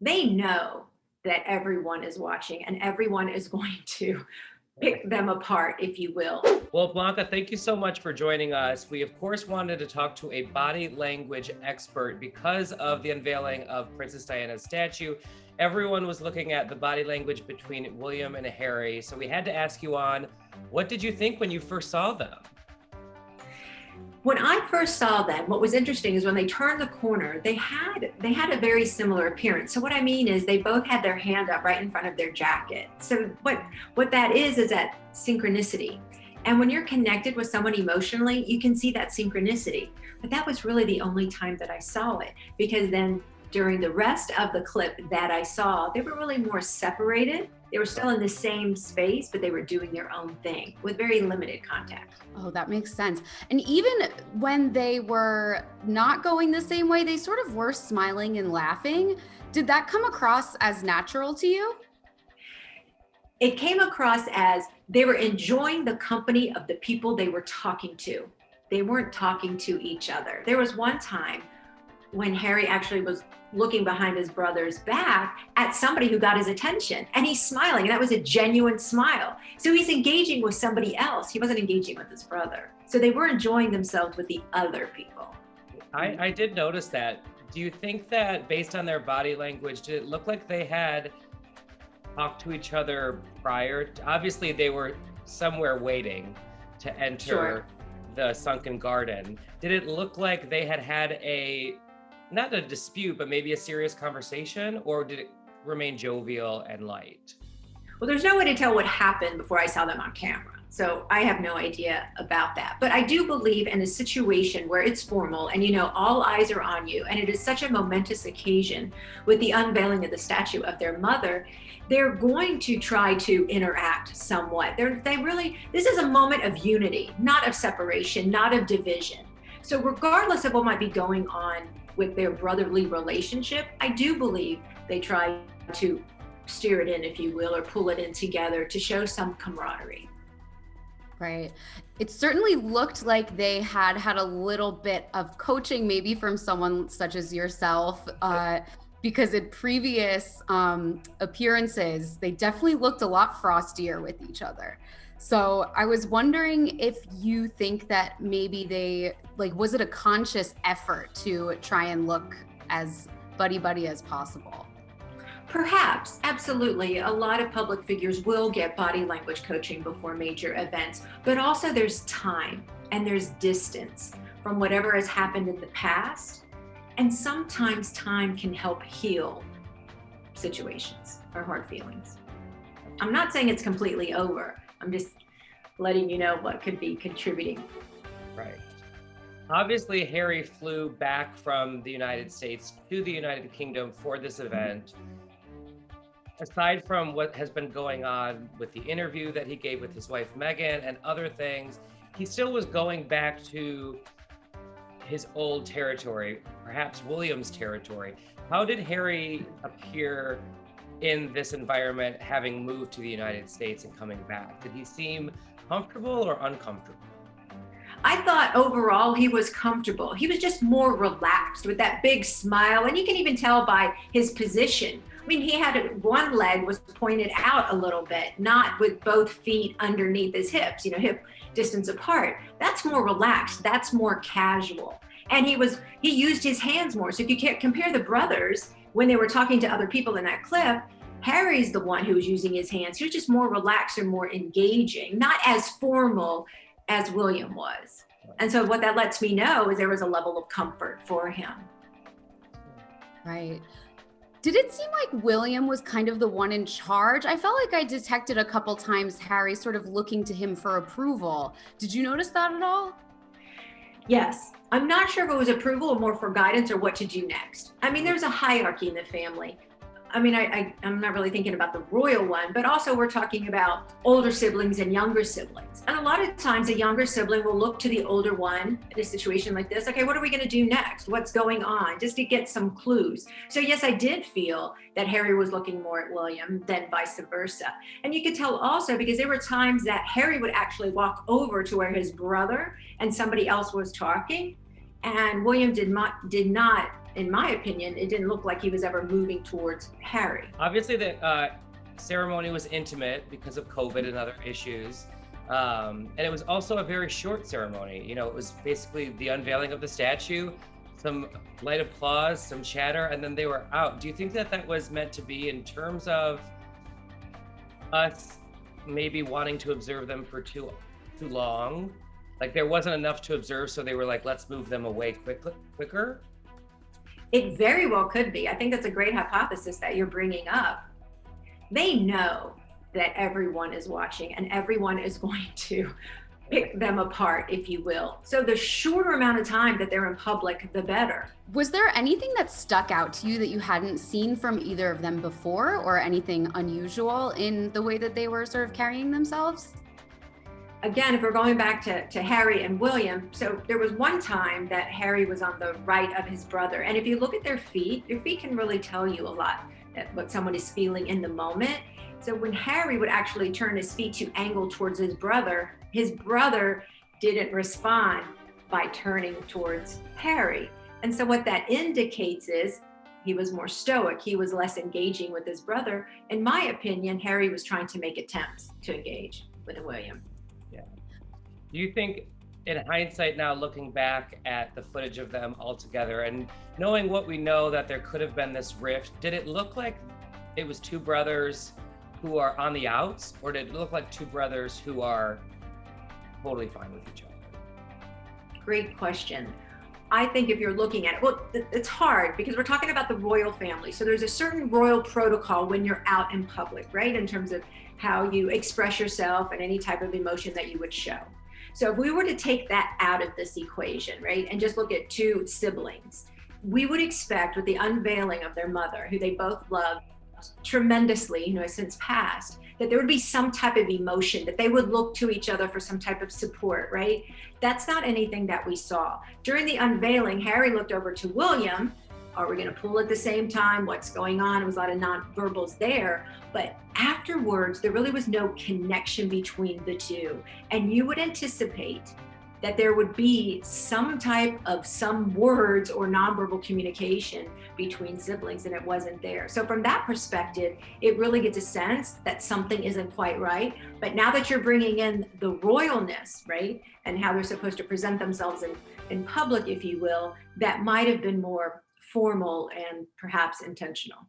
they know that everyone is watching and everyone is going to pick them apart, if you will. Well, Blanca, thank you so much for joining us. We, of course, wanted to talk to a body language expert because of the unveiling of Princess Diana's statue. Everyone was looking at the body language between William and Harry. So we had to ask you on, what did you think when you first saw them? When I first saw them, what was interesting is when they turned the corner, they had a very similar appearance. So what I mean is they both had their hand up right in front of their jacket. So what that is that synchronicity. And when you're connected with someone emotionally, you can see that synchronicity. But that was really the only time that I saw it, because then during the rest of the clip that I saw, they were really more separated. They were still in the same space, but they were doing their own thing with very limited contact. Oh, that makes sense. And even when they were not going the same way, they sort of were smiling and laughing. Did that come across as natural to you? It came across as they were enjoying the company of the people they were talking to. They weren't talking to each other. There was one time when Harry actually was looking behind his brother's back at somebody who got his attention, and he's smiling, and that was a genuine smile. So he's engaging with somebody else. He wasn't engaging with his brother. So they were enjoying themselves with the other people. I did notice that. Do you think that based on their body language, did it look like they had talked to each other prior? Obviously, they were somewhere waiting to enter Sure. the sunken garden. Did it look like they had not a dispute, but maybe a serious conversation, or did it remain jovial and light? Well, there's no way to tell what happened before I saw them on camera. So I have no idea about that. But I do believe in a situation where it's formal and all eyes are on you, and it is such a momentous occasion with the unveiling of the statue of their mother, they're going to try to interact somewhat. This is a moment of unity, not of separation, not of division. So regardless of what might be going on with their brotherly relationship, I do believe they try to steer it in, if you will, or pull it in together to show some camaraderie. Right. It certainly looked like they had a little bit of coaching, maybe from someone such as yourself, because in previous appearances, they definitely looked a lot frostier with each other. So I was wondering if you think that maybe was it a conscious effort to try and look as buddy-buddy as possible? Perhaps, absolutely. A lot of public figures will get body language coaching before major events, but also there's time and there's distance from whatever has happened in the past. And sometimes time can help heal situations or hard feelings. I'm not saying it's completely over. I'm just letting you know what could be contributing. Right. Obviously, Harry flew back from the United States to the United Kingdom for this event. Aside from what has been going on with the interview that he gave with his wife, Meghan, and other things, he still was going back to his old territory, perhaps William's territory. How did Harry appear in this environment, having moved to the United States and coming back? Did he seem comfortable or uncomfortable? I thought overall he was comfortable. He was just more relaxed with that big smile. And you can even tell by his position. I mean, he had one leg was pointed out a little bit, not with both feet underneath his hips, hip distance apart. That's more relaxed. That's more casual. And he used his hands more. So if you can't compare the brothers, when they were talking to other people in that clip, Harry's the one who was using his hands. He was just more relaxed and more engaging, not as formal as William was. And so what that lets me know is there was a level of comfort for him. Right. Did it seem like William was kind of the one in charge? I felt like I detected a couple times Harry sort of looking to him for approval. Did you notice that at all? Yes. I'm not sure if it was approval or more for guidance or what to do next. I mean, there's a hierarchy in the family. I mean, I'm not really thinking about the royal one, but also we're talking about older siblings and younger siblings. And a lot of times a younger sibling will look to the older one in a situation like this. Okay, what are we gonna do next? What's going on? Just to get some clues. So yes, I did feel that Harry was looking more at William than vice versa. And you could tell also because there were times that Harry would actually walk over to where his brother and somebody else was talking, and William did not in my opinion, it didn't look like he was ever moving towards Harry. Obviously, the ceremony was intimate because of COVID and other issues. And it was also a very short ceremony. You know, it was basically the unveiling of the statue, some light applause, some chatter, and then they were out. Do you think that that was meant to be in terms of us maybe wanting to observe them for too long? Like there wasn't enough to observe, so they were like, let's move them away quicker? It very well could be. I think that's a great hypothesis that you're bringing up. They know that everyone is watching and everyone is going to pick them apart, if you will. So the shorter amount of time that they're in public, the better. Was there anything that stuck out to you that you hadn't seen from either of them before, or anything unusual in the way that they were sort of carrying themselves? Again, if we're going back to Harry and William, so there was one time that Harry was on the right of his brother. And if you look at their feet can really tell you a lot what someone is feeling in the moment. So when Harry would actually turn his feet to angle towards his brother didn't respond by turning towards Harry. And so what that indicates is he was more stoic. He was less engaging with his brother. In my opinion, Harry was trying to make attempts to engage with William. Yeah. Do you think, in hindsight now, looking back at the footage of them all together and knowing what we know, that there could have been this rift, did it look like it was two brothers who are on the outs, or did it look like two brothers who are totally fine with each other? Great question. I think if you're looking at it, well, it's hard because we're talking about the royal family. So there's a certain royal protocol when you're out in public, right? In terms of how you express yourself and any type of emotion that you would show. So if we were to take that out of this equation, right, and just look at two siblings, we would expect with the unveiling of their mother, who they both loved tremendously, since past, that there would be some type of emotion, that they would look to each other for some type of support, right? That's not anything that we saw. During the unveiling, Harry looked over to William. Are we going to pull at the same time? What's going on? It was a lot of non-verbals there. But afterwards, there really was no connection between the two. And you would anticipate that there would be some words or nonverbal communication between siblings, and it wasn't there. So from that perspective, it really gets a sense that something isn't quite right. But now that you're bringing in the royalness, right, and how they're supposed to present themselves in public, if you will, that might have been more formal and perhaps intentional.